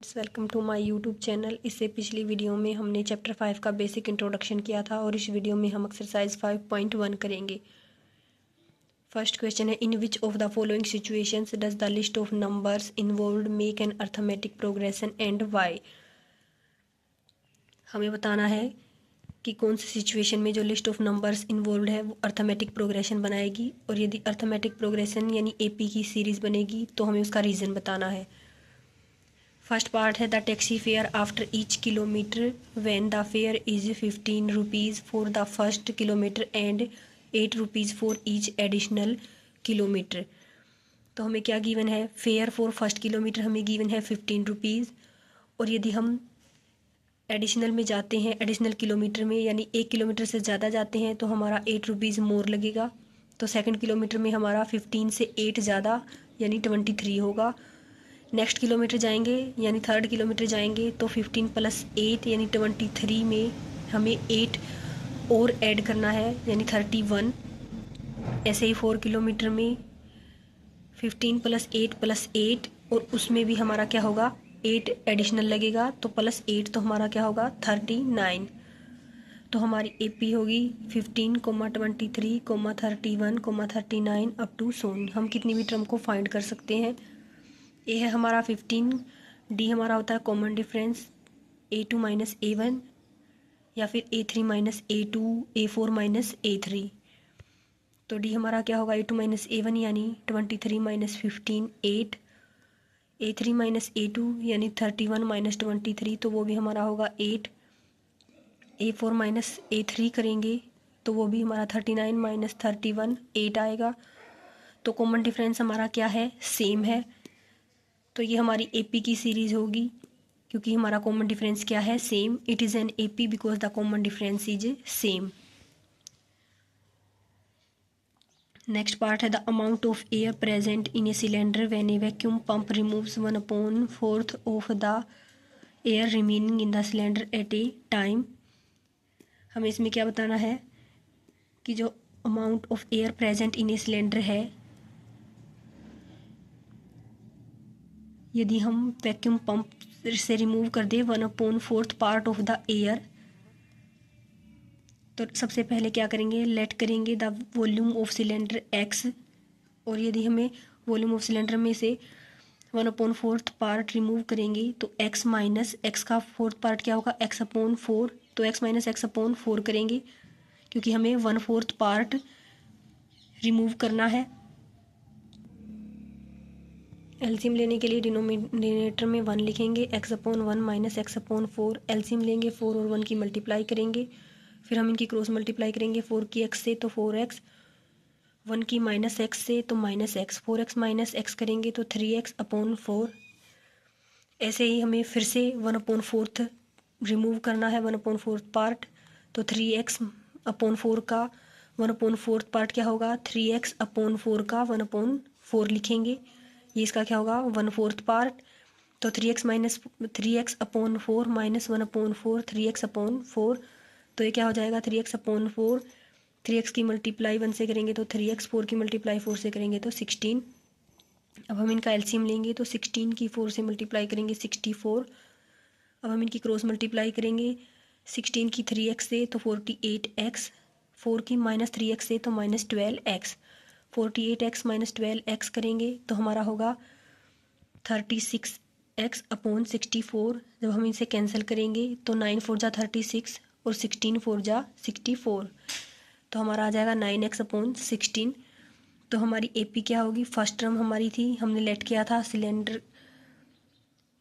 Welcome to my YouTube channel. इससे पिछली video में हमने चैप्टर 5 का बेसिक इंट्रोडक्शन किया था और इस वीडियो में हम एक्सरसाइज 5.1 करेंगे। फर्स्ट क्वेश्चन है, in which of the following situations does the list of numbers involved make an arithmetic progression and why. हमें बताना है कि कौन सी सिचुएशन में जो लिस्ट ऑफ नंबर्स इन्वॉल्व्ड है वो अर्थमेटिक प्रोग्रेशन बनाएगी, और यदि अर्थमेटिक प्रोग्रेशन यानी एपी की सीरीज़ बनेगी तो हमें उसका रीज़न बताना है। फर्स्ट पार्ट है, the taxi fare after each kilometre when the fair is 15 rupees for the first kilometre and 8 rupees for each additional kilometre. तो हमें क्या गिवन है, फेयर फॉर फर्स्ट किलोमीटर हमें गिवन है 15 रुपीज़, और यदि हम एडिशनल में जाते हैं, एडिशनल किलोमीटर में यानी 1 किलोमीटर से ज़्यादा जाते हैं तो हमारा 8 रुपीज़ मोर लगेगा। तो सेकंड किलोमीटर में हमारा 15 से 8 ज़्यादा यानी 23 होगा। नेक्स्ट किलोमीटर जाएंगे यानी थर्ड किलोमीटर जाएंगे तो 15 + 8 यानी 23 में हमें 8 और ऐड करना है यानी 31। ऐसे ही 4 किलोमीटर में 15 + 8 + 8 और उसमें भी हमारा क्या होगा, 8 एडिशनल लगेगा तो +8 तो हमारा क्या होगा 39। तो हमारी एपी होगी 15, 23, 31, 39 अप टू सोन। हम कितनी भी टर्म को फाइंड कर सकते हैं। ए है हमारा 15, डी हमारा होता है कॉमन डिफरेंस A2 - A1 या फिर A3 - A2, A4 - A3। तो डी हमारा क्या होगा A2 - A1 यानी 23 - 15 8, A3 - A2 यानी 31 - 23 तो वो भी हमारा होगा 8, A4 - A3 करेंगे तो वो भी हमारा 39 - 31 8 आएगा। तो कॉमन डिफरेंस हमारा क्या है, सेम है। तो ये हमारी एपी की सीरीज़ होगी क्योंकि हमारा कॉमन डिफरेंस क्या है, same. It is an AP because the common difference is same. Next part है, the amount of air present in a cylinder when a vacuum pump removes 1/4 of the air remaining in the cylinder at a time. हमें इसमें क्या बताना है कि जो amount of air present in a cylinder है, यदि हम वैक्यूम पंप से रिमूव कर दे 1/4 पार्ट ऑफ द एयर, तो सबसे पहले क्या करेंगे, लेट करेंगे the volume of cylinder x, और यदि हमें वॉल्यूम ऑफ सिलेंडर में से 1/4 पार्ट रिमूव करेंगे तो x माइनस एक्स का फोर्थ पार्ट क्या होगा, x/4। तो x - x/4 करेंगे क्योंकि हमें 1/4 पार्ट रिमूव करना है। एलसीएम लेने के लिए डिनोमिनेटर में 1 लिखेंगे, x/1 - x/4। एलसीएम लेंगे 4 और 1 की मल्टीप्लाई करेंगे, फिर हम इनकी क्रॉस मल्टीप्लाई करेंगे 4 की x से तो 4x, 1 की -x से तो -x, 4x - x करेंगे तो 3x/4। ऐसे ही हमें फिर से 1/4 रिमूव करना है, 1/4 पार्ट। तो 3x/4 का 1/4 पार्ट क्या होगा, 3x/4 का 1/4 लिखेंगे। ये इसका क्या होगा 1/4 पार्ट। तो 3x - 3x/4 - 1/4 3x/4, तो ये क्या हो जाएगा 3x/4। 3x की मल्टीप्लाई 1 से करेंगे तो 3x, 4 की मल्टीप्लाई 4 से करेंगे तो 16। अब हम इनका एलसीएम लेंगे तो 16 की 4 से मल्टीप्लाई करेंगे 64। अब हम इनकी क्रॉस मल्टीप्लाई करेंगे 16 की 3x से तो 48x, 4 की -3x से तो -12x, 48x - 12x करेंगे तो हमारा होगा 36x/64। जब हम इसे कैंसिल करेंगे तो 9 4 जा 36 और 16 4 जा 64, तो हमारा आ जाएगा 9x/16। तो हमारी एपी क्या होगी, फर्स्ट टर्म हमारी थी, हमने लेट किया था cylinder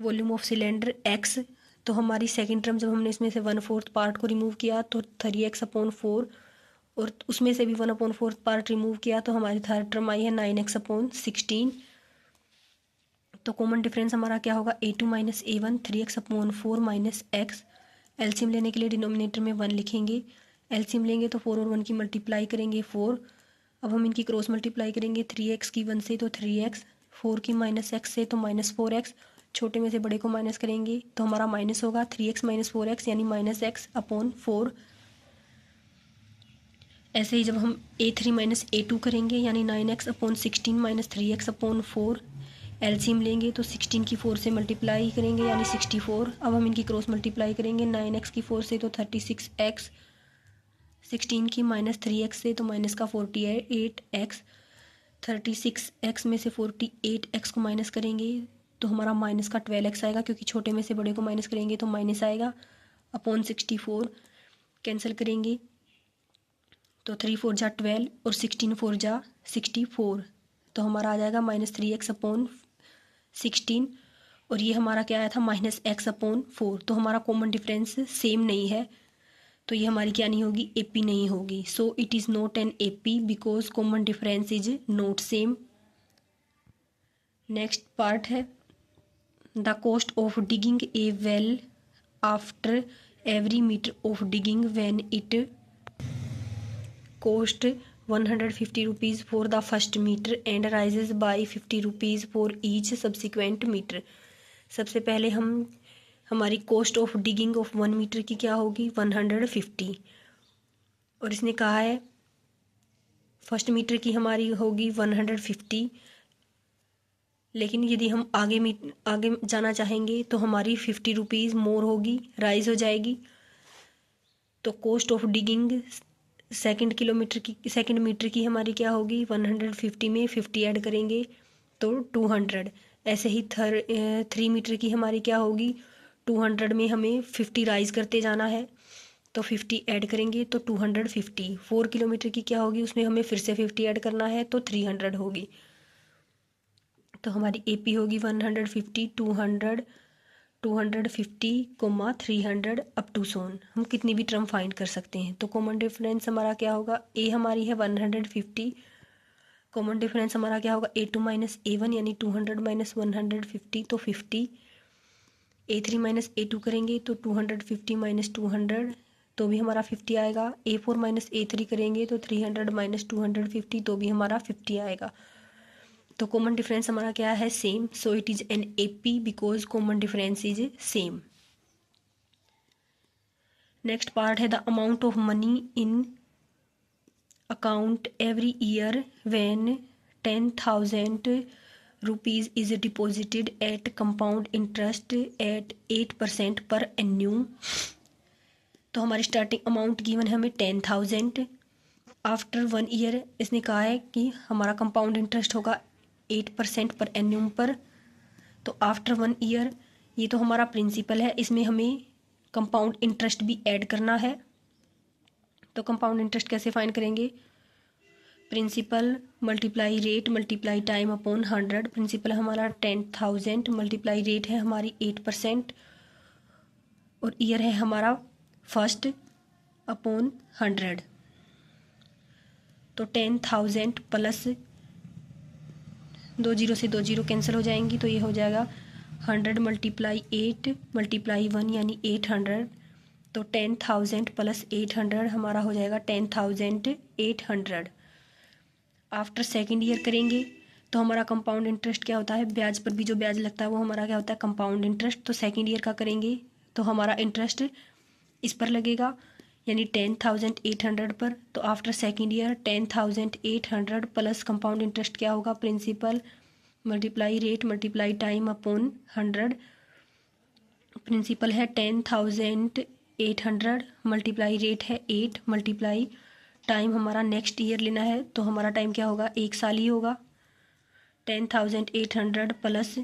volume of cylinder x, तो हमारी सेकंड टर्म जब हमने इसमें से 1/4 पार्ट को रिमूव किया तो 3x/4, और उसमें से भी 1/4 पार्ट रिमूव किया तो हमारी थर्ड टर्म आई है 9x/16। तो कॉमन डिफरेंस हमारा क्या होगा, A2 - A1 3x/4 - x। LCM लेने के लिए डिनोमिनेटर में 1 लिखेंगे, एलसीएम लेंगे तो 4 और 1 की मल्टीप्लाई करेंगे 4। अब हम इनकी क्रॉस मल्टीप्लाई करेंगे 3x की 1 से तो 3x, 4 की -x से तो -4x, छोटे में से बड़े को माइनस करेंगे तो हमारा माइनस होगा 3x - 4x यानी -x/4। ऐसे ही जब हम A3 - A2 करेंगे यानी 9x/16 - 3x/4, एलसीएम लेंगे तो 16 की 4 से मल्टीप्लाई करेंगे यानी 64। अब हम इनकी क्रॉस मल्टीप्लाई करेंगे, 9x की 4 से तो 36x, 16 की -3x से तो माइनस का 48x, 36x में से 48x को माइनस करेंगे तो हमारा माइनस का 12x आएगा, क्योंकि छोटे में से बड़े को माइनस करेंगे तो माइनस आएगा, अपॉन 64 कैंसिल करेंगे तो 3 4 जा 12 और 16 4 जा 64, तो हमारा आ जाएगा -3x अपॉन 16, और ये हमारा क्या आया था -x अपॉन 4। तो हमारा कॉमन डिफरेंस सेम नहीं है, तो ये हमारी क्या नहीं होगी, एपी नहीं होगी। So it is not an AP because common difference is not same. Next part है the cost of digging a well after every metre of digging when it cost 150 rupees for the first meter and rises by 50 rupees for each subsequent meter। सबसे पहले हमारी cost of digging of 1 meter की क्या होगी, 150, और इसने कहा है फर्स्ट मीटर की हमारी होगी 150, लेकिन यदि हम आगे जाना चाहेंगे तो हमारी 50 रुपीज़ मोर होगी, राइज हो जाएगी। तो cost of digging second meter की हमारी क्या होगी, 150 में 50 ऐड करेंगे तो 200। ऐसे ही 3 मीटर की हमारी क्या होगी, 200 में हमें 50 राइज करते जाना है तो 50 ऐड करेंगे तो 250। 4 किलोमीटर की क्या होगी, उसमें हमें फिर से 50 ऐड करना है तो 300 होगी। तो हमारी एपी होगी 150, 200, 250, 300 अप टू सोन। हम कितनी भी टर्म फाइंड कर सकते हैं। तो कॉमन डिफरेंस हमारा क्या होगा, ए हमारी है 150, कॉमन डिफरेंस हमारा क्या होगा, A2 माइनस A1 यानी 200 माइनस 150 तो 50, A3 माइनस A2 करेंगे तो 250 माइनस 200 तो भी हमारा 50 आएगा। A4 माइनस A3 करेंगे तो 300 माइनस 250 तो भी हमारा 50 आएगा। तो कॉमन डिफरेंस हमारा क्या है, same. So it is an AP because common difference is same. Next part है the amount of money in account every year when 10,000 rupees is deposited at compound interest at 8% per एन्यूम। तो हमारी starting amount given है हमें 10,000। After 1 year इसने कहा है कि हमारा कंपाउंड इंटरेस्ट होगा 8% पर एन्यूम पर। तो आफ्टर 1 ईयर ये तो हमारा प्रिंसिपल है, इसमें हमें कंपाउंड इंटरेस्ट भी ऐड करना है। तो कंपाउंड इंटरेस्ट कैसे फाइंड करेंगे, principal multiply rate multiply time upon 100। Principal हमारा 10,000, मल्टीप्लाई रेट है हमारी 8% और ईयर है हमारा फर्स्ट अपॉन 100। तो 10,000 प्लस 2 जीरो से 2 जीरो कैंसिल हो जाएंगी तो ये हो जाएगा 100 मल्टीप्लाई 8 मल्टीप्लाई 1 यानी 800। तो 10,000 प्लस 800 हमारा हो जाएगा 10,800। आफ्टर सेकेंड ईयर करेंगे तो हमारा कंपाउंड इंटरेस्ट क्या होता है, ब्याज पर भी जो ब्याज लगता है वो हमारा क्या होता है, कंपाउंड इंटरेस्ट। तो सेकेंड ईयर का करेंगे तो हमारा इंटरेस्ट इस पर लगेगा यानी 10,800 पर। तो after second year 10,800 plus compound interest क्या होगा, principal multiply rate multiply time upon 100। Principal है 10,800 मल्टीप्लाई रेट है 8 मल्टीप्लाई टाइम हमारा नेक्स्ट ईयर लेना है तो हमारा टाइम क्या होगा, 1 साल ही होगा। 10,800 प्लस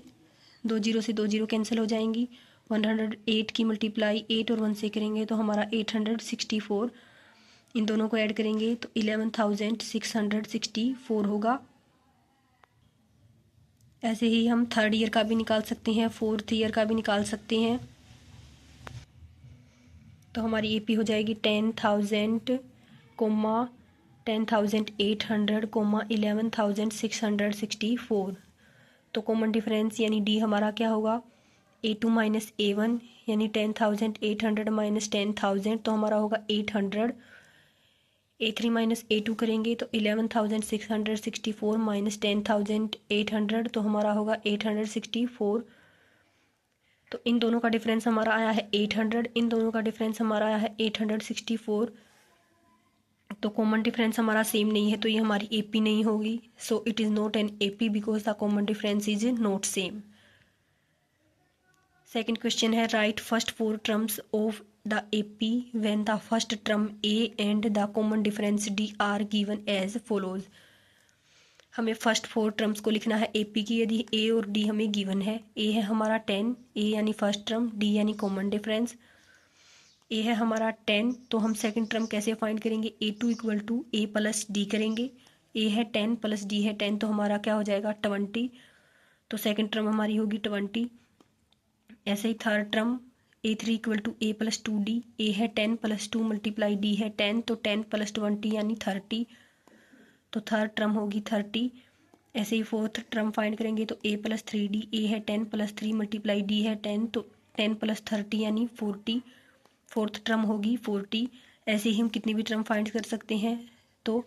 2 जीरो से 2 जीरो कैंसिल हो जाएंगी, 108 की मल्टीप्लाई 8 और 1 से करेंगे तो हमारा 864। इन दोनों को ऐड करेंगे तो 11,664 होगा। ऐसे ही हम थर्ड ईयर का भी निकाल सकते हैं, फोर्थ ईयर का भी निकाल सकते हैं। तो हमारी एपी हो जाएगी 10,000 कोमा 10,800 कोमा 11,664। तो कॉमन डिफरेंस यानी डी हमारा क्या होगा, A2 माइनस A1 यानी 10,800 माइनस 10,000 तो हमारा होगा 800। A3 माइनस A2 करेंगे तो 11,664 माइनस 10,800 तो हमारा होगा 864। तो इन दोनों का डिफरेंस हमारा आया है 800, इन दोनों का डिफरेंस हमारा आया है 864। तो कॉमन डिफरेंस हमारा सेम नहीं है, तो ये हमारी AP नहीं होगी. So it is not an AP because the common difference is not same. Second question है write first 4 terms of the AP when the first term A and the common difference D are given as follows. हमें first 4 terms को लिखना है AP की. यदि A और D हमें given है, A है हमारा 10, A यानी फर्स्ट टर्म, D यानी कॉमन डिफरेंस. A है हमारा 10, तो हम सेकंड टर्म कैसे फाइंड करेंगे? A2 equal to A plus D करेंगे. A है 10 प्लस D है 10, तो हमारा क्या हो जाएगा 20. तो सेकंड टर्म हमारी होगी 20. ऐसे ही third term A3 equal to A plus 2D. A है 10 प्लस 2 मल्टीप्लाई D है 10, तो 10 प्लस 20 यानी 30. तो थर्ड टर्म होगी 30. ऐसे ही फोर्थ टर्म फाइंड करेंगे तो A प्लस 3D. A है 10 प्लस 3 मल्टीप्लाई D है 10, तो 10 प्लस 30 यानी 40. फोर्थ टर्म होगी 40. ऐसे ही हम कितनी भी टर्म फाइंड कर सकते हैं. तो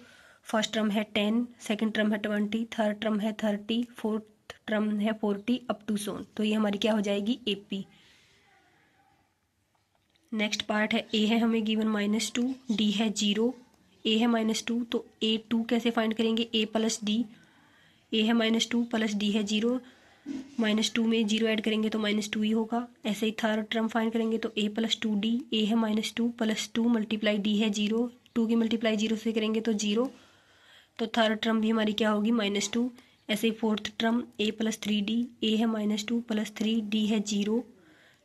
फर्स्ट टर्म है 10, सेकंड टर्म है 20, थर्ड टर्म है 30, फोर्थ टर्म है 40 अप टू सोन. तो ये हमारी क्या हो जाएगी AP. नेक्स्ट पार्ट है A है हमें गिवन -2, D है 0. A है -2, तो A2 कैसे फाइंड करेंगे? A plus D. A है -2 प्लस D है 0. -2 में 0 ऐड करेंगे तो -2 ही होगा. ऐसे ही थर्ड टर्म फाइंड करेंगे तो A प्लस 2D. A है -2 प्लस 2 मल्टीप्लाई D है 0. 2 की मल्टीप्लाई 0 से करेंगे तो 0. तो थर्ड टर्म भी हमारी क्या होगी -2. ऐसे ही fourth term A plus 3D. A है -2 प्लस 3, D है 0.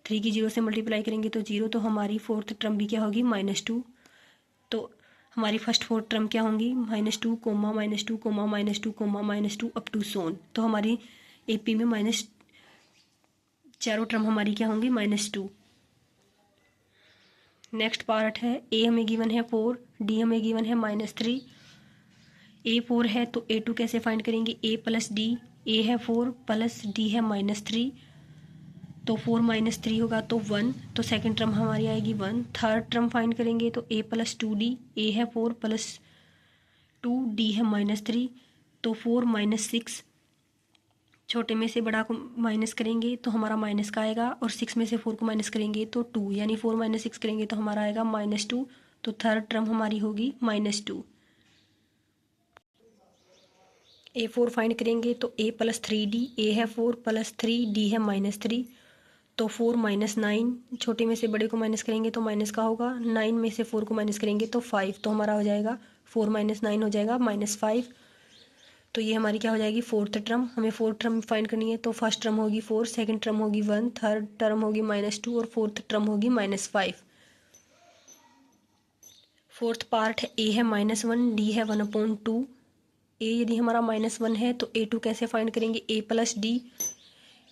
3 की 0 से मल्टीप्लाई करेंगे तो 0. तो हमारी फोर्थ टर्म भी क्या होगी -2. तो हमारी फर्स्ट 4 टर्म क्या होंगी? -2 comma -2 comma -2 comma -2 up to so on. तो हमारी AP में चारों टर्म हमारी क्या होंगी? -2. नेक्स्ट पार्ट है A हमें गिवन है 4, D हमें गिवन है -3. A 4 है तो A2 कैसे फाइंड करेंगे? A plus D. A है 4 प्लस D है -3, तो 4 माइनस 3 होगा तो 1. तो सेकंड टर्म हमारी आएगी 1. थर्ड टर्म फाइंड करेंगे तो A प्लस 2D. A है 4 प्लस 2, D है -3, तो 4 माइनस 6. छोटे में से बड़ा को माइनस करेंगे तो हमारा माइनस का आएगा, और 6 में से 4 को माइनस करेंगे तो 2, यानी 4 माइनस 6 करेंगे तो हमारा आएगा -2. तो थर्ड टर्म हमारी होगी -2. A4 फाइंड करेंगे तो A प्लस 3D. A है 4 प्लस 3, D है -3, तो 4 माइनस 9. छोटे में से बड़े को माइनस करेंगे तो माइनस का होगा. 9 में से 4 को माइनस करेंगे तो 5, तो हमारा हो जाएगा 4 माइनस 9 हो जाएगा -5. तो ये हमारी क्या हो जाएगी? Fourth term. हमें फोर्थ टर्म फाइंड करनी है तो फर्स्ट टर्म होगी 4, सेकंड टर्म होगी 1, थर्ड टर्म होगी -2 और फोर्थ टर्म होगी -5. फोर्थ पार्ट है A है -1, D है 1/2. A यदि हमारा -1 है तो A2 कैसे फाइंड करेंगे? A plus D.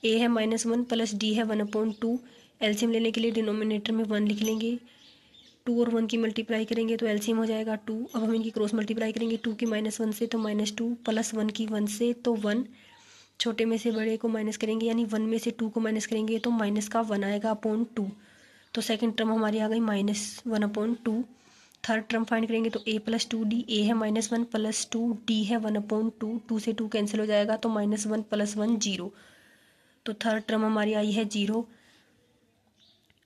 A है -1 प्लस D है 1/2. एलसीएम लेने के लिए डिनोमिनेटर में 1 लिख लेंगे. 2 और 1 की मल्टीप्लाई करेंगे तो एलसीएम हो जाएगा 2. अब हम इनकी क्रॉस मल्टीप्लाई करेंगे 2 की -1 से तो -2 प्लस 1 की 1 से तो 1. छोटे में से बड़े को माइनस करेंगे, यानी 1 में से 2 को माइनस करेंगे तो माइनस का 1 आएगा अपॉन 2. तो सेकंड टर्म हमारी आ गई -1/2. थर्ड टर्म फाइंड करेंगे तो A प्लस 2D. A है -1 प्लस 2, D है 1/2. 2 से 2 कैंसिल हो जाएगा तो -1 प्लस 1 0. तो थर्ड टर्म हमारी आई है 0.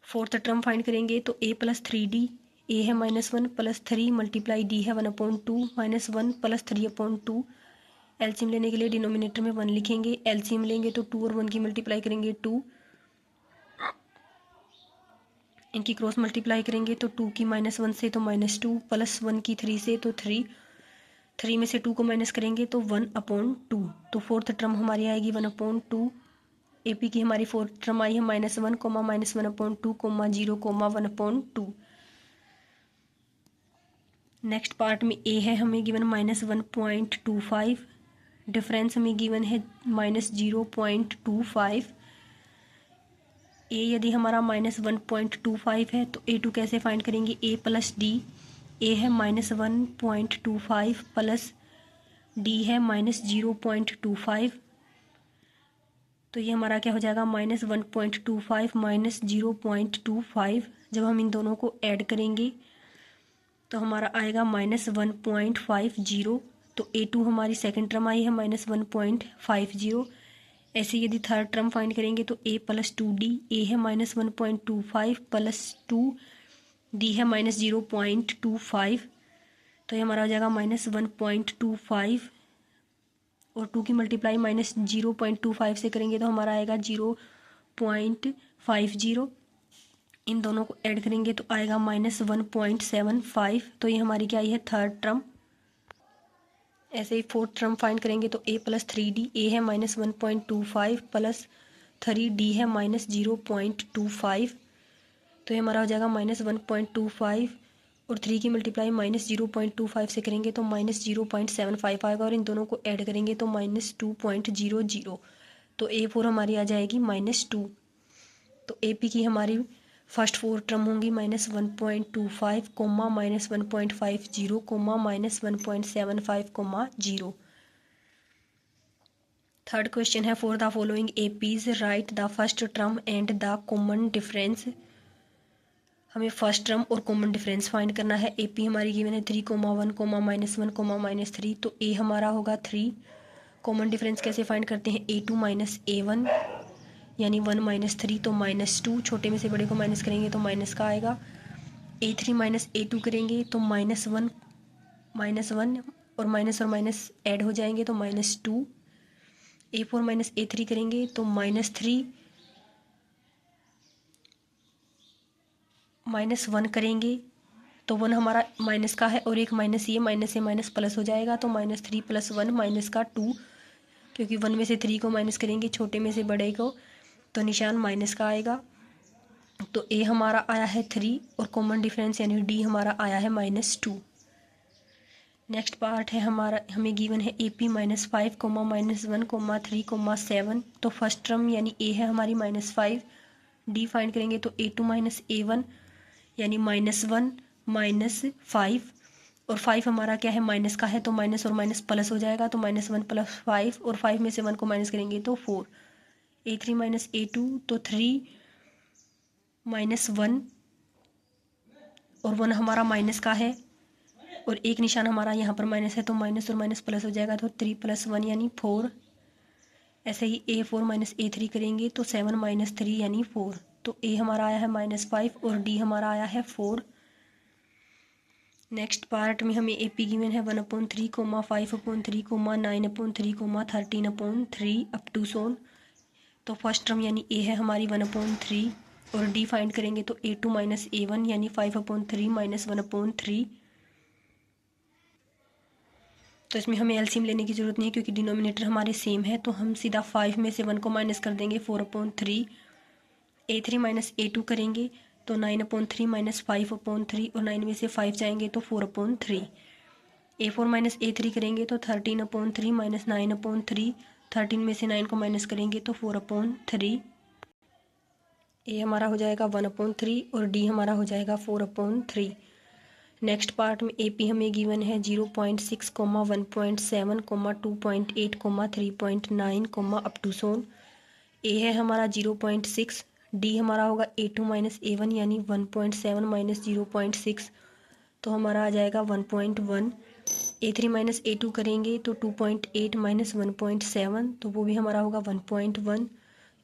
फोर्थ टर्म फाइंड करेंगे तो A प्लस 3D. A है -1 प्लस 3 मल्टीप्लाई D है 1/2, -1 प्लस 3/2. एलसीएम लेने के लिए डिनोमिनेटर में 1 लिखेंगे. एलसीएम लेंगे तो 2 और 1 की मल्टीप्लाई करेंगे 2. इनकी क्रॉस मल्टीप्लाई करेंगे तो 2 की -1 से तो -2 प्लस 1 की 3 से तो 3. 3 में से 2 को माइनस करेंगे तो 1/2. तो फोर्थ टर्म हमारी आएगी 1/2. AP की हमारी फोर्थ टर्म आई है -1 comma -1/2 comma 0 comma 1/2. Next part में A है हमें गिवन -1.25. डिफरेंस हमें गिवन है -0.25. A यदि हमारा -1.25 है तो A2 कैसे फाइंड करेंगे? A plus D. A है -1.25 प्लस D है -0.25. तो ये हमारा क्या हो जाएगा? -1.25 -0.25. जब हम इन दोनों को ऐड करेंगे तो हमारा आएगा -1.50. तो A2 हमारी सेकंड टर्म आई है -1.50. ऐसे यदि थर्ड टर्म फाइंड करेंगे तो A प्लस 2D. A है -1.25 प्लस 2, D है -0.25. तो ये हमारा हो जाएगा -1.25 और 2 की मल्टीप्लाई -0.25 से करेंगे तो हमारा आएगा 0.50। इन दोनों को ऐड करेंगे तो आएगा -1.75। तो ये हमारी क्या आई है, थर्ड टर्म। ऐसे ही फोर्थ टर्म फाइंड करेंगे तो a + 3d, a है -1.25 प्लस 3d है -0.25। तो ये हमारा हो जाएगा -1.25 और 3 की मल्टीप्लाई -0.25 से करेंगे तो -0.75 आएगा और इन दोनों को ऐड करेंगे तो -2.00। तो A4 हमारी आ जाएगी -2। तो AP की हमारी फर्स्ट 4 टर्म होंगी -1.25, -1.50, -1.75, 0। थर्ड क्वेश्चन है, for the following APs right the first term and the common difference. हमें फर्स्ट टर्म और कॉमन डिफरेंस फाइंड करना है। AP हमारी गिवन है 3, 1, -1, -3। तो A हमारा होगा 3। कॉमन डिफरेंस कैसे फाइंड करते हैं, A2 - A1 यानी 1 - 3 तो -2। छोटे में से बड़े को माइनस करेंगे तो माइनस का आएगा। A3 - A2 करेंगे तो -1 और माइनस ऐड हो जाएंगे तो -2। A4 - A3 करेंगे तो -3 -1 करेंगे तो 1 हमारा माइनस का है और एक माइनस से माइनस प्लस हो जाएगा तो -3 + 1 -2, क्योंकि 1 में से 3 को माइनस करेंगे छोटे में से बड़े को तो निशान माइनस का आएगा। तो A हमारा आया है 3 और कॉमन डिफरेंस यानी D हमारा आया है -2। नेक्स्ट पार्ट है हमारा, हमें गिवन है AP -5, -1, 3, 7। तो फर्स्ट टर्म यानी A है हमारी -5। D फाइंड करेंगे तो A2 - A1 यानी -1 -5 और 5 हमारा क्या है, माइनस का है तो माइनस और माइनस प्लस हो जाएगा तो -1 + 5 और 5 में से 1 को माइनस करेंगे तो 4। A3 - A2 तो 3 -1 और 1 हमारा माइनस का है और एक निशान हमारा यहाँ पर माइनस है तो माइनस और माइनस प्लस हो जाएगा तो 3 + 1 यानी 4। ऐसे ही A4 - A3 करेंगे तो 7 - 3 यानी 4। तो A हमारा आया है -5 और D हमारा आया है 4। नेक्स्ट पार्ट में हमें AP गिवन है 1/3, 5/3, 9/3, 13/3 अप टू सोन। तो फर्स्ट टर्म यानी A है हमारी 1/3 और D फाइंड करेंगे तो A2 - A1 यानी 5/3 -1/3। तो इसमें हमें एलसीएम लेने की ज़रूरत नहीं है क्योंकि डिनोमिनेटर हमारे सेम है, तो हम सीधा 5 में से 1 को माइनस कर देंगे 4/3। A3 - A2 करेंगे तो 9/3 -5/3 और 9 में से 5 जाएंगे तो 4/3। A4 - A3 करेंगे तो 13/3 -9/3, 13 में से 9 को माइनस करेंगे तो 4/3। A हमारा हो जाएगा 1/3 और D हमारा हो जाएगा 4/3। नेक्स्ट पार्ट में AP हमें गिवन है 0.6, 1.7, 2.8, 3.9, अप टू सोन। A है हमारा 0.6, D हमारा होगा A2 - A1 यानी 1.7 - 0.6 तो हमारा आ जाएगा 1.1। A3 - A2 करेंगे तो 2.8 - 1.7 तो वो भी हमारा होगा 1.1।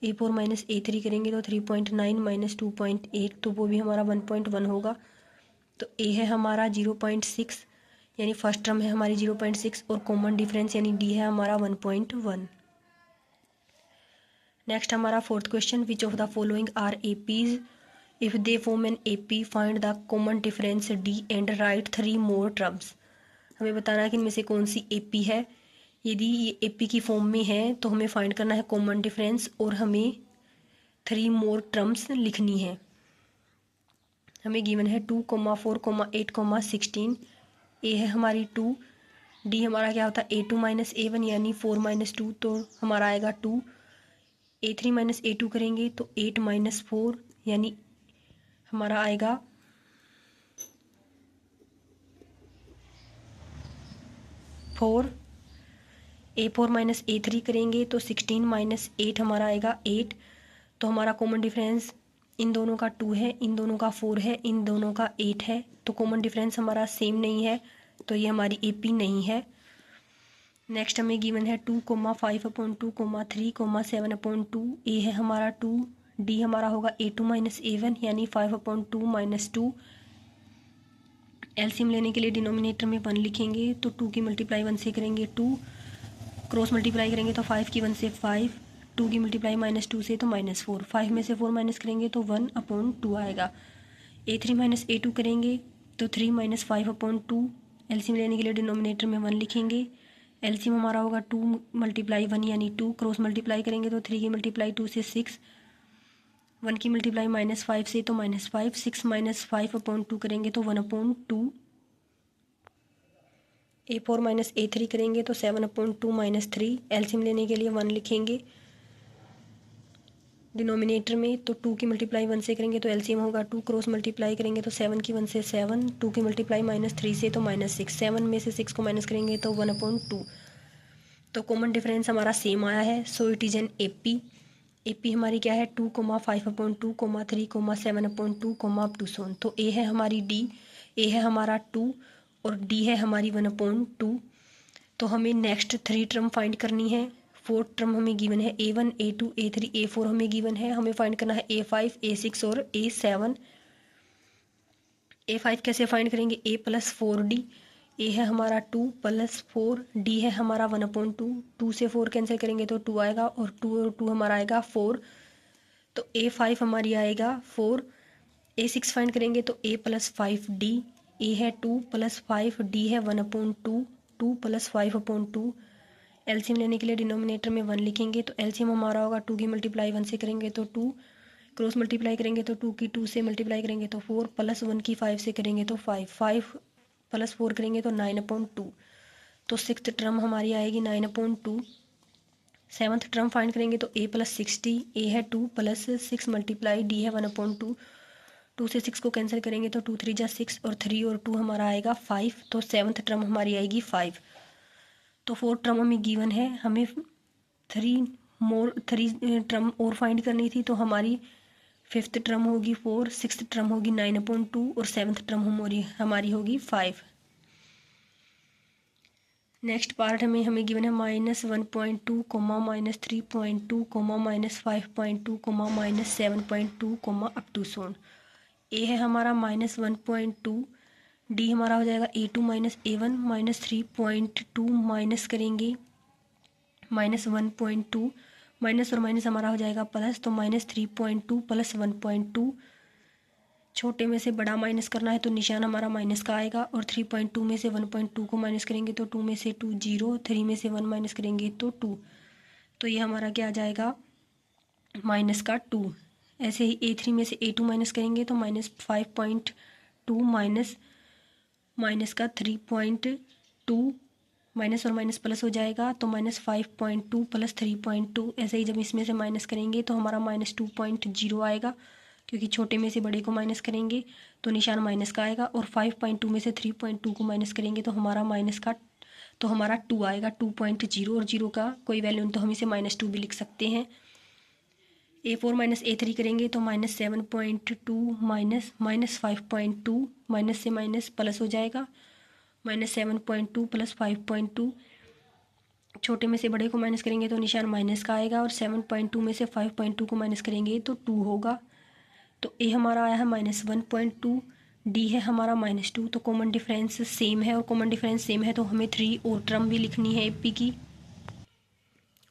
A4 - A3 करेंगे तो 3.9 - 2.8 तो वो भी हमारा 1.1 होगा। तो A है हमारा 0.6 यानी फर्स्ट टर्म है हमारी 0.6 और कॉमन डिफरेंस यानी D है हमारा 1.1। नेक्स्ट हमारा fourth question, which of the following are APs if they form an AP find the common difference D and write 3 more terms. हमें बताना है कि इनमें से कौन सी AP है। यदि ये AP की फॉर्म में है तो हमें फाइंड करना है कॉमन डिफरेंस और हमें 3 मोर टर्म्स लिखनी है। हमें गिवन है 2, 4, 8, 16। A है हमारी 2, D हमारा क्या होता है A2 - A1 यानी 4 - 2 तो हमारा आएगा 2। A3 - A2 करेंगे तो 8 - 4 यानी हमारा आएगा 4। A4 - A3 करेंगे तो 16 - 8 हमारा आएगा 8। तो हमारा कॉमन डिफरेंस इन दोनों का 2 है, इन दोनों का 4 है, इन दोनों का 8 है। तो कॉमन डिफरेंस हमारा सेम नहीं है तो ये हमारी AP नहीं है। नेक्स्ट हमें गिवन है 2, 5/2, 3, 7/2। A है हमारा 2, D हमारा होगा A2 - A1 यानी 5/2 -2। एलसीएम लेने के लिए डिनोमिनेटर में 1 लिखेंगे तो 2 की मल्टीप्लाई 1 से करेंगे 2, क्रॉस मल्टीप्लाई करेंगे तो 5 की 1 से 5, 2 की मल्टीप्लाई -2 से तो -4, 5 में से 4 माइनस करेंगे तो 1/2 आएगा। A3 - A2 करेंगे तो 3 - 5/2। एलसीएम लेने के लिए डिनोमिनेटर में 1 लिखेंगे। एलसीएम हमारा होगा 2 × 1 यानी 2, क्रॉस मल्टीप्लाई करेंगे तो 3 की मल्टीप्लाई 2 से 6, 1 की मल्टीप्लाई -5 से तो -5, 6 - 5/2 करेंगे तो 1/2। A4 - A3 करेंगे तो 7/2 - 3। एलसीएम लेने के लिए 1 लिखेंगे डिनोमिनेटर में, तो 2 की मल्टीप्लाई 1 से करेंगे तो एलसीएम होगा 2, क्रॉस मल्टीप्लाई करेंगे तो 7 की 1 से 7, 2 की मल्टीप्लाई -3 से तो -6, 7 में से 6 को माइनस करेंगे तो 1/2। तो कॉमन डिफरेंस हमारा सेम आया है, so it is an AP. AP हमारी क्या है 2, 5/2, 3, 7/2, अप टू सोन। तो ए है हमारी डी, ए है हमारा 2 और डी है हमारी 1/2। तो हमें नेक्स्ट 3 टर्म फाइंड करनी है। 4th टर्म हमें गिवन है A1, A2, A3, A4 हमें गिवन है। हमें फाइंड करना है A5, A6 और A7। A5 कैसे फाइंड करेंगे, A + 4D। ए है हमारा 2 + 4, डी है हमारा 1/2। 2 से 4 कैंसिल करेंगे तो 2 आएगा और 2 और 2 हमारा आएगा 4। तो A5 हमारी आएगा 4। A6 फाइंड करेंगे तो A + 5D। ए है 2 + 5, डी है 1/2, 2 + 5/2। एलसीएम लेने के लिए डिनोमिनेटर में 1 लिखेंगे तो एलसीएम हमारा होगा 2 की मल्टीप्लाई 1 से करेंगे तो 2, क्रॉस मल्टीप्लाई करेंगे तो 2 की 2 से मल्टीप्लाई करेंगे तो 4, + 1 की 5 से करेंगे तो 5, 5 + 4 करेंगे तो 9/2। तो 6th टर्म हमारी आएगी 9/2। 7th टर्म फाइंड करेंगे तो A + 6D। ए है 2 + 6 मल्टीप्लाई डी है 1/2। 2 से 6 को कैंसिल करेंगे तो 2 3 = 6 और 3 और 2 हमारा आएगा 5। तो 7th टर्म हमारी आएगी 5। तो 4th टर्म हमें गिवन है, हमें 3 टर्म और फाइंड करनी थी। तो हमारी 5th टर्म होगी 4, 6th टर्म होगी 9/2 और 7th टर्म हमारी होगी 5। नेक्स्ट पार्ट हमें गिवन है -1.2, -3.2, -5.2, -7.2, अप टू सोन। ए है हमारा -1.2, डी हमारा हो जाएगा A2 - A1, -3.2 माइनस करेंगे -1.2, माइनस और माइनस हमारा हो जाएगा प्लस, तो -3.2 + 1.2। छोटे में से बड़ा माइनस करना है तो निशान हमारा माइनस का आएगा और 3.2 में से 1.2 को माइनस करेंगे तो 2 में से 2 0, 3 में से 1 माइनस करेंगे तो 2। तो ये हमारा क्या आ जाएगा -2। ऐसे ही A3 में से A2 माइनस करेंगे तो -5.2 माइनस का 3.2, माइनस और माइनस प्लस हो जाएगा तो -5.2 + 3.2। ऐसे ही जब इसमें से माइनस करेंगे तो हमारा -2.0 आएगा, क्योंकि छोटे में से बड़े को माइनस करेंगे तो निशान माइनस का आएगा और 5.2 में से 3.2 को माइनस करेंगे तो हमारा तो हमारा 2 आएगा 2.0, और 0 का कोई वैल्यू नहीं तो हम इसे -2 भी लिख सकते हैं। A4 - A3 करेंगे तो -7.2 -5.2, माइनस से माइनस प्लस हो जाएगा, -7.2 + 5.2। छोटे में से बड़े को माइनस करेंगे तो निशान माइनस का आएगा और 7.2 में से 5.2 को माइनस करेंगे तो 2 होगा। तो ए हमारा आया है -1.2, डी है हमारा -2। तो कॉमन डिफरेंस सेम है, और कॉमन डिफरेंस सेम है तो हमें 3 और टर्म भी लिखनी है एपी की।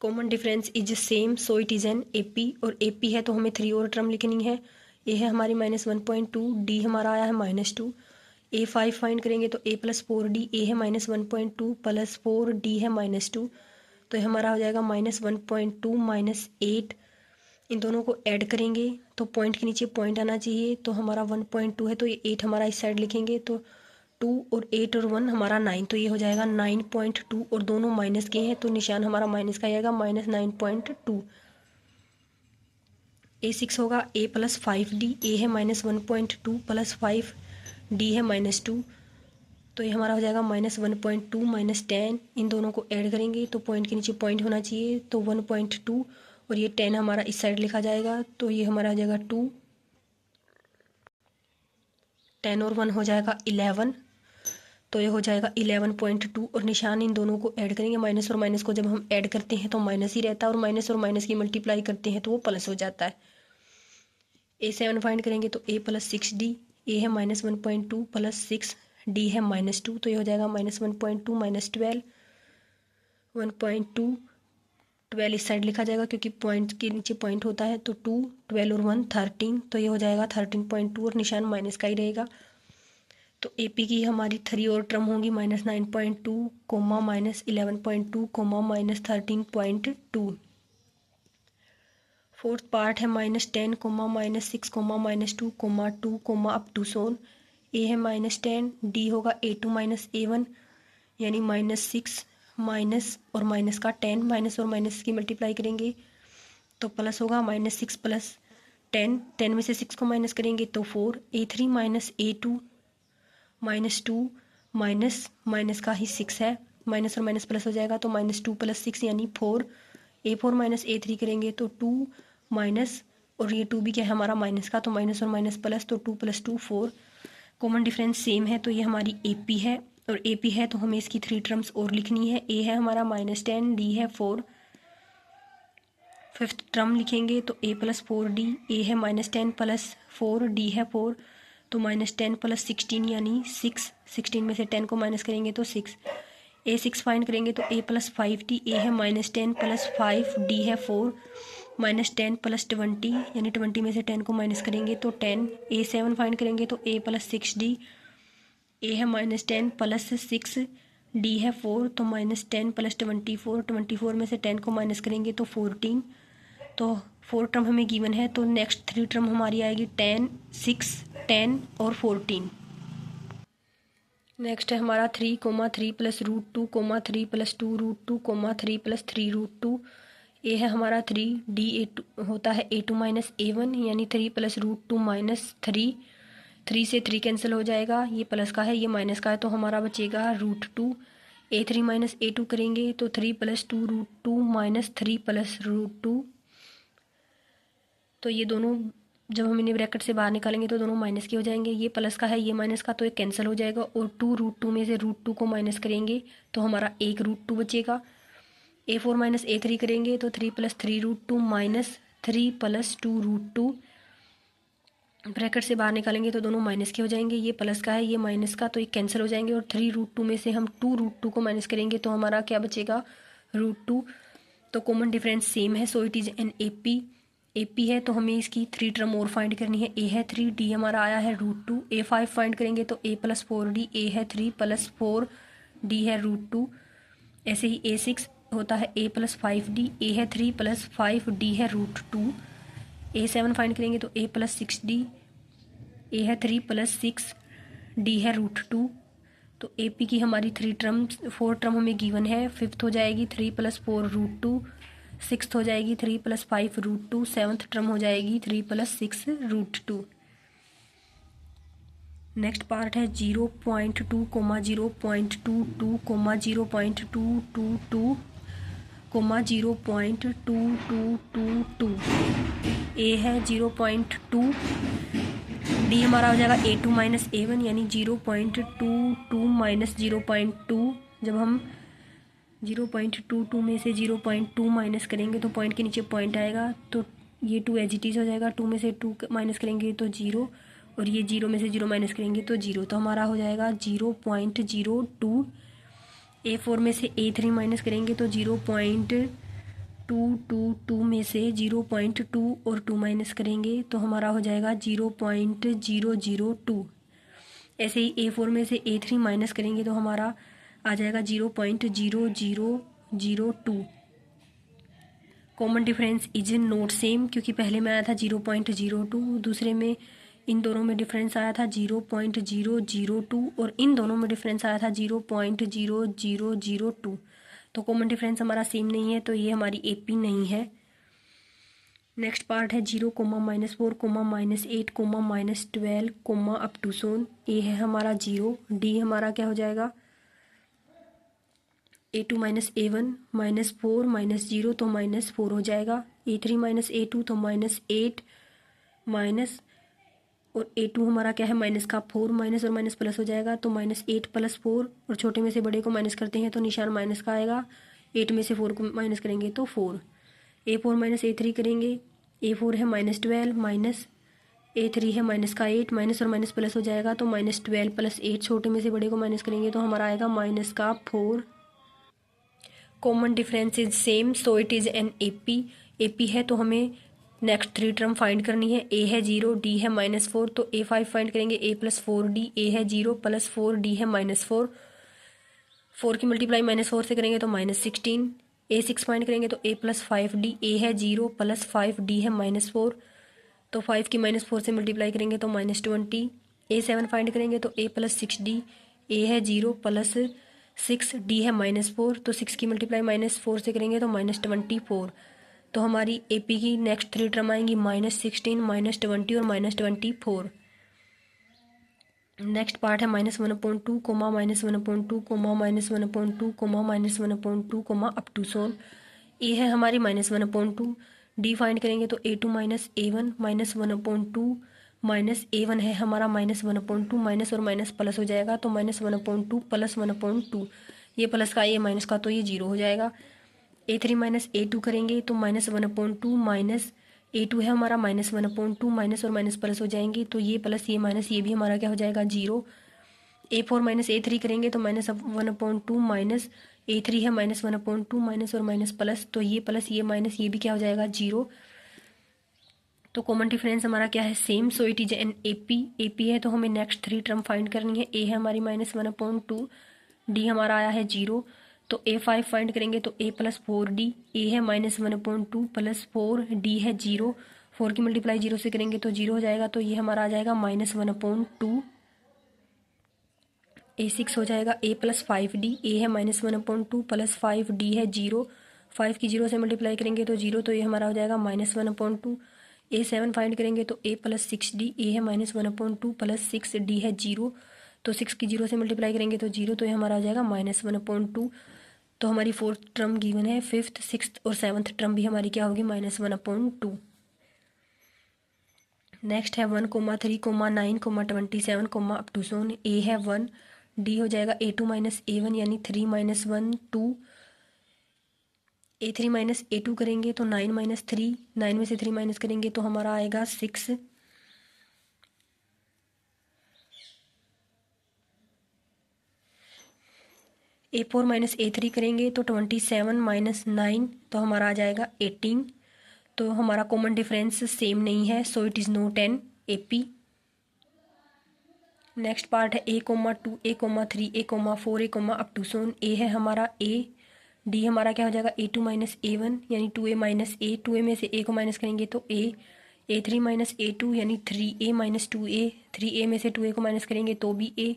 Common difference is same, so it is an AP, और एपी है तो हमें 3 और टर्म लिखनी है। ए है हमारी -1.2, डी हमारा आया है -2। A5 फाइंड करेंगे तो A + 4D। ए है -1.2 + 4, डी है -2। तो ये हमारा हो जाएगा -1.2 -8। इन दोनों को ऐड करेंगे तो पॉइंट के नीचे पॉइंट आना चाहिए, तो हमारा 1.2 है तो ये 8 हमारा इस साइड लिखेंगे तो 2 और 8 और 1 हमारा 9, तो ये हो जाएगा 9.2, और दोनों माइनस के हैं तो निशान हमारा माइनस का आएगा -9.2। A6 होगा A + 5D। ए है -1.2 + 5, डी है -2। तो ये हमारा हो जाएगा -1.2 -10। इन दोनों को ऐड करेंगे तो पॉइंट के नीचे पॉइंट होना चाहिए, तो 1.2 और ये 10 हमारा इस साइड लिखा जाएगा, तो ये हमारा हो जाएगा 2, 10 और 1 हो जाएगा 11। तो ये हो जाएगा 11.2, और निशान इन दोनों को ऐड करेंगे। माइनस और माइनस को जब हम ऐड करते हैं तो माइनस ही रहता है, और माइनस की मल्टीप्लाई करते हैं तो वो प्लस हो जाता है। A7 फाइंड करेंगे तो A + 6D। ए है -1.2 + 6, डी है -2, तो ये हो जाएगा -1.2 -12, 1.2 12 इस साइड लिखा जाएगा क्योंकि पॉइंट के नीचे पॉइंट होता है, तो 2 12 और 1 13, तो ये हो जाएगा 13.2 और निशान माइनस का ही रहेगा। तो एपी की हमारी 3 और टर्म होंगी -9.2 कोमा -11.2 कोमा -13.2। फोर्थ पार्ट है -10 comma -6 comma -2 comma 2 comma up to so on. A है -10, डी होगा A2 -A1 यानी -6 माइनस और माइनस का 10, माइनस और माइनस की मल्टीप्लाई करेंगे तो प्लस होगा -6 प्लस 10, 10 में से 6 को माइनस करेंगे तो 4, A3 -A2 -2 माइनस माइनस का ही 6 है, माइनस और माइनस प्लस हो जाएगा तो -2 + 6 यानी 4, A4 -A3 करेंगे तो 2 माइनस और ये 2 भी क्या है हमारा माइनस का, तो माइनस और माइनस प्लस, तो 2 + 2 4। कॉमन डिफरेंस सेम है तो ये हमारी AP है, और AP है तो हमें इसकी 3 टर्म्स और लिखनी है। A है हमारा -10, D है 4, फिफ्थ टर्म लिखेंगे तो A + 4D, A है -10 + 4, D है 4, तो -10 + 16 यानी 6, 16 में से 10 को माइनस करेंगे तो 6, A6 फाइंड करेंगे तो A + 5D, A है -10 + 5, D है 4, -10 + 20 यानी 20 में से 10 को माइनस करेंगे तो 10, A7 फाइंड करेंगे तो A + 6D, A है -10 + 6, D है 4, तो -10 + 24, 24 में से 10 को माइनस करेंगे तो 14, तो 4 टर्म हमें गिवन है, तो नेक्स्ट 3 टर्म हमारी आएगी 10, 6, 10 और 14। नेक्स्ट है हमारा 3, 3 + √2, 3 + 2 √2, 3 + 3 √2। ए है हमारा 3, डी A2 होता है A2 -A1 यानी 3 + √2 -3, 3 से 3 कैंसिल हो जाएगा, ये प्लस का है ये माइनस का है तो हमारा बचेगा √2। A3 -A2 करेंगे तो 3 + 2 √2 -3 + √2, तो ये दोनों जब हम इन्हें ब्रैकेट से बाहर निकालेंगे तो दोनों माइनस के हो जाएंगे, ये प्लस का है ये माइनस का, तो ये कैंसिल हो जाएगा, और 2 √2 में से √2 को माइनस करेंगे तो हमारा 1 √2 बचेगा। A4 -A3 करेंगे तो 3 + 3 √2 -3 + 2 √2, ब्रैकेट से बाहर निकालेंगे तो दोनों माइनस के हो जाएंगे, ये प्लस का है ये माइनस का, तो ये कैंसिल हो जाएंगे, और 3 √2 में से हम 2 √2 को माइनस करेंगे तो हमारा क्या बचेगा √2। तो कॉमन डिफरेंस सेम है, so it is N AP है तो हमें इसकी 3 टर्म और फाइंड करनी है। A है 3, D हमारा आया है √2, A5 फाइंड करेंगे तो A + 4D, A है 3 + 4, D है √2, ऐसे ही A6 होता है A + 5D, A है 3 + 5, D है √2, A7 फाइंड करेंगे तो A + 6D, A है 3 + 6, D है √2, तो AP की हमारी 3 टर्म्स 4 टर्म हमें गिवन है। फिफ्थ हो जाएगी 3 + 4 √2, सिक्स्थ हो जाएगी 3 + 5 √2, सेवन्थ टर्म हो जाएगी 3 + 6 √2। नेक्स्ट पार्ट है 0.2, 0.22, 0.222, 0.2222। ए है 0.2, डी हमारा हो जाएगा A2 -A1 यानी 0.22 - 0.2, जब हम 0.22 में से 0.2 माइनस करेंगे तो पॉइंट के नीचे पॉइंट आएगा, तो ये 2 एज इट इज़ हो जाएगा, 2 में से 2 माइनस करेंगे तो 0, और ये 0 में से 0 माइनस करेंगे तो 0, तो हमारा हो जाएगा 0.02। A4 में से A3 माइनस करेंगे तो 0.222 में से 0.2 और 2 माइनस करेंगे तो हमारा हो जाएगा 0.002। ऐसे ही A4 में से A3 माइनस करेंगे तो हमारा आ जाएगा 0.0002। Common difference is not same, क्योंकि पहले में आया था 0.02, दूसरे में इन दोनों में डिफरेंस आया था 0.002, और इन दोनों में डिफरेंस आया था 0.0002। तो कॉमन डिफरेंस हमारा सेम नहीं है, तो ये हमारी AP नहीं है। नेक्स्ट पार्ट है 0, -4, -8, -12, अप टू सोन। ए है हमारा 0, D हमारा क्या हो जाएगा A2 -A1 -4 -0, तो -4 हो जाएगा, A3 -A2 तो -8 माइनस, और A2 हमारा क्या है माइनस का 4, माइनस और माइनस प्लस हो जाएगा, तो -8 + 4, और छोटे में से बड़े को माइनस करते हैं तो निशान माइनस का आएगा, 8 में से 4 को माइनस करेंगे तो 4। A4 -A3 करेंगे, A4 है -12 माइनस A3 है माइनस का 8, माइनस और माइनस प्लस हो जाएगा तो -12 प्लस 8, छोटे में से बड़े को माइनस करेंगे तो हमारा आएगा -4। Common difference is same so it is N AP है तो हमें नेक्स्ट 3 टर्म फाइंड करनी है। A है 0, D है -4 तो A5 फाइंड करेंगे, A + 4D। A है 0 + 4D है -4, 4 की मल्टीप्लाई -4 से करेंगे तो -16। A6 फाइंड करेंगे तो A + 5D। A है 0 + 5D है -4 तो 5 की -4 से मल्टीप्लाई करेंगे तो -20। A7 फाइंड करेंगे तो A + 6D। A है 0 + 6D है -4 तो 6 की मल्टीप्लाई -4 से करेंगे तो -24। तो हमारी AP की नेक्स्ट 3 टर्म आएंगी -16, -20 और -24। नेक्स्ट पार्ट है -1/2, -1/2, -1/2, -1/2, अप टू सोल। ए है हमारी -1/2, D फाइंड करेंगे तो A2 - A1 -1/2 -A1 है हमारा -1/2, माइनस और माइनस प्लस हो जाएगा तो -1/2 + 1/2, ये प्लस का ये माइनस का तो ये 0 हो जाएगा। A3 - A2 करेंगे तो -1/2 A2 है हमारा -1/2, माइनस और माइनस प्लस हो जाएंगे तो ये प्लस ये माइनस ये भी हमारा क्या हो जाएगा 0। A4 - A3 करेंगे तो -1/2 A3 है -1/2, माइनस और माइनस प्लस तो ये प्लस ये माइनस ये भी क्या हो जाएगा 0। तो कॉमन डिफरेंस हमारा क्या है same so it is N AP है तो हमें नेक्स्ट 3 टर्म फाइंड करनी है। A है हमारी -1/2, D हमारा आया है 0 तो A5 फाइंड करेंगे तो A + 4D। A है -1/2 + 4D है 0, 4 की मल्टीप्लाई 0 से करेंगे तो 0 हो जाएगा तो ये हमारा आ जाएगा -1/2। A6 हो जाएगा A + 5D। A है -1/2 + 5D है 0, 5 की 0 से मल्टीप्लाई करेंगे तो 0 तो ये हमारा हो जाएगा -1/2। A7 फाइंड करेंगे तो A + 6D। A है -1/2 + 6D है 0, तो 6 की 0 से मल्टीप्लाई करेंगे तो 0 तो ये हमारा हो जाएगा -1/2। तो हमारी 4th टर्म गिवन है, 5th 6th और 7th टर्म भी हमारी क्या होगी -1/2। नेक्स्ट है 1, 3, 9, 27, अप टू सोन। A है 1, D हो जाएगा A2 - A1 यानी 3 - 1 2। A3 - A2 करेंगे तो 9 - 3, 9 में से 3 माइनस करेंगे तो हमारा आएगा 6। A4 - A3 करेंगे तो 27 - 9 तो हमारा आ जाएगा 18। तो हमारा कॉमन डिफरेंस सेम नहीं है so it is not an AP। नेक्स्ट पार्ट है A, 2, A, 3, A, 4, A, up to so on. A है हमारा A, D हमारा क्या हो जाएगा A2 - A1 यानी 2A - A, 2A में से A को माइनस करेंगे तो A। A3 - A2 यानी 3A - 2A, 3A में से 2A को माइनस करेंगे तो भी A।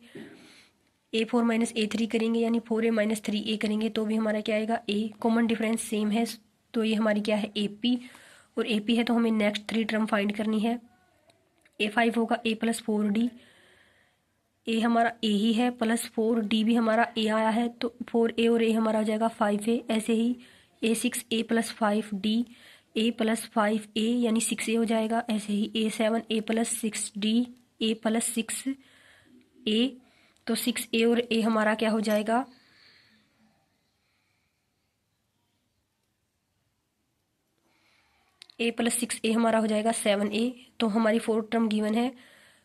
A4 - A3 करेंगे यानी 4A - 3A करेंगे तो भी हमारा क्या आएगा A। कॉमन डिफरेंस सेम है तो ये हमारी क्या है AP, और AP है तो हमें नेक्स्ट 3 टर्म फाइंड करनी है। A5 होगा A + 4D। A हमारा A ही है + 4D भी हमारा A आया है तो 4A और A हमारा हो जाएगा 5A। ऐसे ही A6 A + 5D, A + 5A यानी 6A हो जाएगा। ऐसे ही A7 A + 6D, A + 6A तो 6A और A हमारा क्या हो जाएगा A + 6A हमारा हो जाएगा 7A। तो हमारी 4th टर्म गिवन है,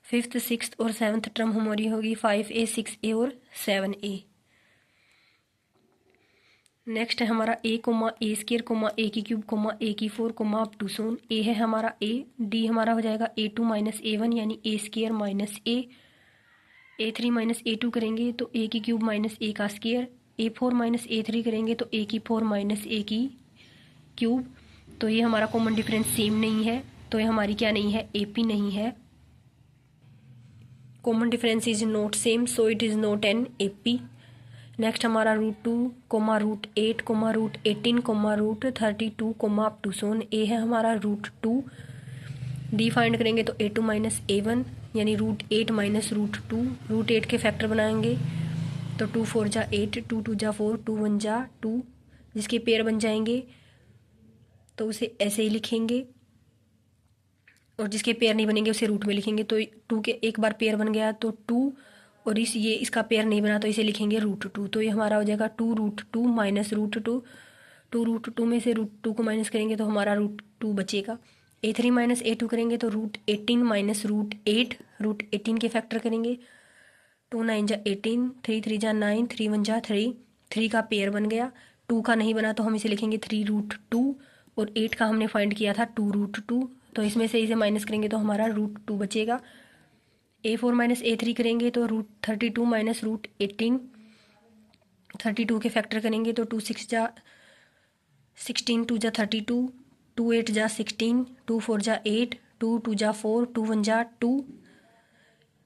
5th 6th और 7th टर्म हमारी होगी 5A 6A और 7A। नेक्स्ट है हमारा A, A², A3, A4, up to so on. A है हमारा A, D हमारा हो जाएगा A2 - A1 यानी A² - A। A3 - A2 करेंगे तो A³ - A²। A4 - A3 करेंगे तो A4 - A³ तो ये हमारा कॉमन डिफरेंस सेम नहीं है तो ये हमारी क्या नहीं है AP नहीं है। Common difference is not same so it is not an AP। Next हमारा √2, √8, √18, √32, अप टू सोन। A है हमारा √2। D फाइंड करेंगे तो A2 - A1 यानी √8 - √2। √8 के फैक्टर बनाएंगे तो 2 4 जा 8, 2 2 जा 4, 2 1 जा 2, जिसके पेयर बन जाएंगे तो उसे ऐसे ही लिखेंगे, और जिसके पेयर नहीं बनेंगे उसे रूट में लिखेंगे। तो 2 के एक बार पेयर बन गया तो 2, और ये इसका पेयर नहीं बना तो इसे लिखेंगे √2। तो ये हमारा हो जाएगा 2 √2 - √2। 2 √2 में से √2 को माइनस करेंगे तो हमारा √2 बचेगा। A3 माइनस A2 करेंगे तो √18 माइनस √8, √18 के फैक्टर करेंगे। 2 9 जा 18, 3 3 जा 9, 3 1 जा 3, 3 का पेयर बन गया। 2 का नहीं बना तो हम इसे लिखेंगे 3√2, और 8 का हमने फाइंड किया था 2√2, तो इसमें से इसे माइनस करेंगे तो हमारा √2 बचेगा। A4 माइनस A3 करेंगे तो √32 माइनस √18, 32 के फैक्टर करेंगे तो 2 6 जा 16, 2 जा 32, 2 8 जा 16, 2 4 जा 8, 2 2 जा 4, 2 1 जा 2,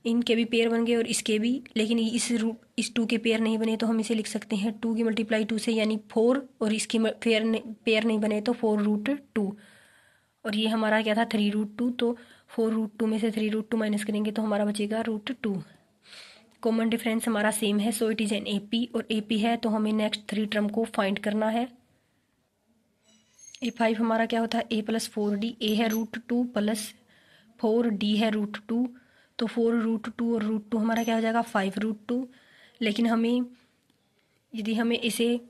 इनके भी पेयर बन गए और इसके भी, लेकिन इस 2 के पेयर नहीं बने तो हम इसे लिख सकते हैं 2 की मल्टीप्लाई 2 से यानी 4, और इसके पेयर नहीं बने तो 4√2, और ये हमारा क्या था 3√2, तो 4√2 में से 3√2 माइनस करेंगे तो हमारा बचेगा √2। कॉमन डिफरेंस हमारा सेम है, so it is N AP, और AP है तो हमें नेक्स्ट 3 टर्म को फाइंड करना है। A5 हमारा क्या होता है A + 4D, A है √2 प्लस 4D है √2, तो 4√2 और √2 हमारा क्या हो जाएगा 5√2। लेकिन यदि हमें इसे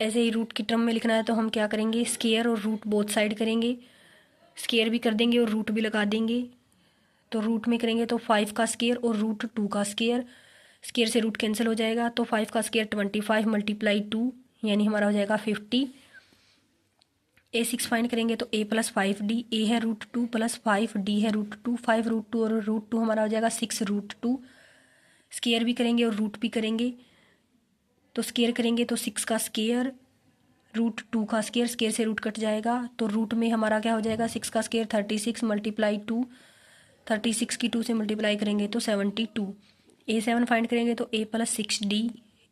ऐसे ही रूट की टर्म में लिखना है तो हम क्या करेंगे, स्केयर और रूट बोथ साइड करेंगे, स्केयर भी कर देंगे और रूट भी लगा देंगे। तो रूट में करेंगे तो 5 का स्केयर और √2 का स्केयर, स्केयर से रूट कैंसिल हो जाएगा, तो 5 का स्केयर 25 मल्टीप्लाई 2 यानी हमारा हो जाएगा 50। A6 फाइंड करेंगे तो A + 5D, A है √2 प्लस 5D है √2, 5√2 और √2 हमारा हो जाएगा 6√2। स्केयर भी करेंगे और रूट भी करेंगे, तो स्केयर करेंगे तो 6 का स्केयर √2 का स्केयर, स्केयर से रूट कट जाएगा, तो रूट में हमारा क्या हो जाएगा 6 का स्केयर 36 मल्टीप्लाई 2, 36 की 2 से मल्टीप्लाई करेंगे तो 72। A7 फाइंड करेंगे तो A + 6D,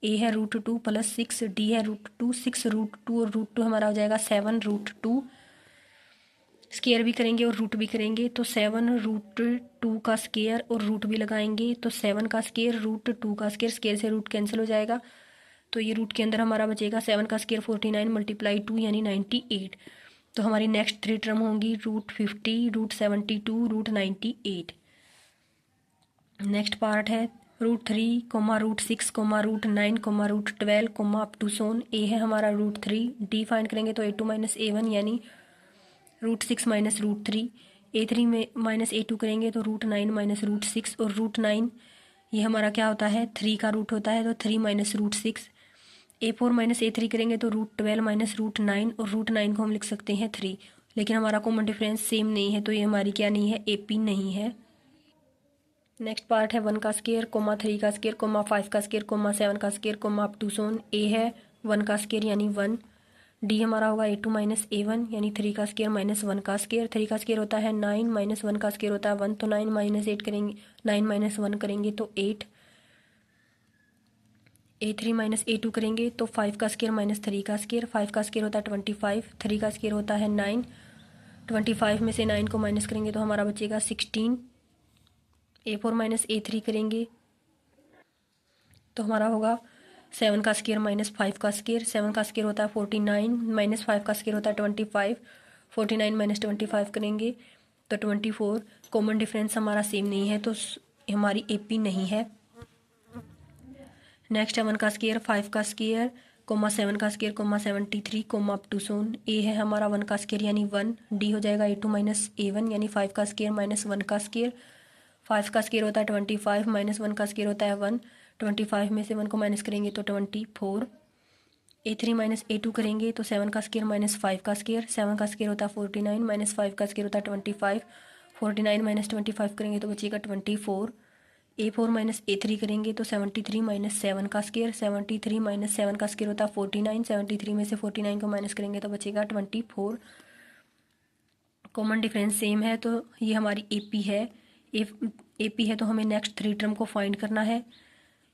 A है √2 प्लस 6D है √2, 6√2 और √2 हमारा हो जाएगा 7√2। स्केयर भी करेंगे और रूट भी करेंगे, तो 7√2 का स्केयर और रूट भी लगाएंगे, तो 7 का स्केयर √2 का स्केयर, स्केयर से रूट कैंसिल हो जाएगा, तो ये रूट के अंदर हमारा बचेगा 7 का स्केयर 49 मल्टीप्लाई 2 यानी 98। तो हमारी नेक्स्ट 3 टर्म होंगी √50, √72, √98। नेक्स्ट पार्ट है √3, √6, √9, √12, अप टू सोन। ए है हमारा √3, डी फाइंड करेंगे तो A2 माइनस A1 यानी √6 माइनस √3, A3 में माइनस A2 करेंगे तो √9 माइनस √6, और √9 ये हमारा क्या होता है 3 का रूट होता है, तो 3 माइनस √6। A4 माइनस A3 करेंगे तो √12 माइनस √9, और √9 को हम लिख सकते हैं 3, लेकिन हमारा कॉमन डिफरेंस सेम नहीं है तो ये हमारी क्या नहीं है AP नहीं है। नेक्स्ट पार्ट है 1 का स्केयर, 3 का स्केयर, 5 का स्केयर, 7 का square, up to so on. A है 1 का स्केयर यानी 1, डी हमारा होगा A2 माइनस A1 यानी 3 का स्केयर माइनस 1 का स्केयर, 3 का स्केयर होता है 9 माइनस 1 का स्केयर होता है 1, तो 9 माइनस 8 करेंगे, 9 माइनस 1 करेंगे तो 8। A3 माइनस A2 करेंगे तो 5 का स्केयर माइनस 3 का स्केयर, 5 का स्केयर होता है 25, 3 का स्केयर होता है 9, 25 में से 9 को माइनस करेंगे तो हमारा बचेगा 16। A4 माइनस A3 करेंगे तो हमारा होगा 7 का स्केयर माइनस 5 का स्केयर, 7 का स्केयर होता है 49 माइनस 5 का स्केयर होता है 25, 49 माइनस 25 करेंगे तो 24। कॉमन डिफरेंस हमारा सेम नहीं है तो हमारी AP नहीं है। नेक्स्ट है 1 का स्केयर, 5 का स्केयर, 7 का square, 73, up to so on. A है हमारा 1 का स्केयर यानी 1, डी हो जाएगा A2 माइनस A1 यानी 5 का स्केयर माइनस 1 का स्केयर, 5 का स्केयर होता है 25 माइनस 1 का स्केयर होता है 1, 25 में से 1 को माइनस करेंगे तो 24। A3 माइनस A2 करेंगे तो 7 का स्केयर माइनस 5 का स्केयर, 7 का स्केयर होता है 49 माइनस 5 का स्केयर होता है 25, 49 माइनस 25 करेंगे तो बचेगा 24। A4 माइनस A3 करेंगे तो 73 माइनस 7 का स्केयर, 73 माइनस 7 का स्केयर होता है 49, 73 में से 49 को माइनस करेंगे तो बचेगा 24। कॉमन डिफरेंस सेम है तो ये हमारी AP है। AP है तो हमें नेक्स्ट 3 टर्म को फाइंड करना है।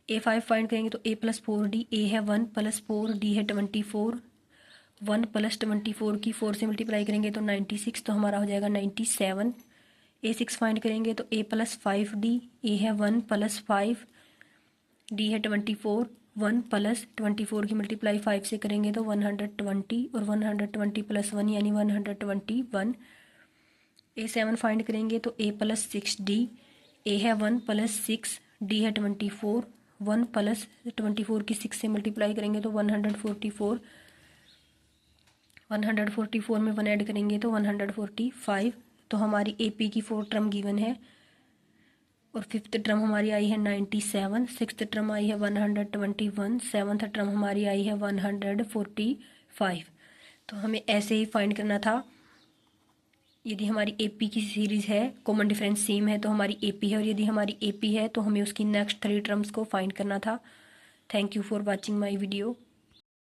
A5 फाइंड करेंगे तो A + 4D, A है 1 प्लस 4, D है 24, 1 प्लस 24 की 4 से मल्टीप्लाई करेंगे तो 96, तो हमारा हो जाएगा 97। A6 फाइंड करेंगे तो A + 5D, A है 1 प्लस 5, D है 24, 1 प्लस 24 की मल्टीप्लाई 5 से करेंगे तो 120, और 120 प्लस 1 यानी 121। A7 फाइंड करेंगे तो A + 6D, A है 1 प्लस 6, D है 24, 1 प्लस 24 की 6 से मल्टीप्लाई करेंगे तो 144, 144 में 1 ऐड करेंगे तो 145। तो हमारी AP की 4 टर्म गिवन है और 5th टर्म हमारी आई है 97, 6th टर्म आई है 121, 7th टर्म हमारी आई है 145। तो हमें ऐसे ही फाइंड करना था। यदि हमारी AP की सीरीज़ है, कॉमन डिफरेंस सेम है तो हमारी AP है, और यदि हमारी AP है तो हमें उसकी नेक्स्ट 3 टर्म्स को फाइंड करना था। Thank you for watching my video.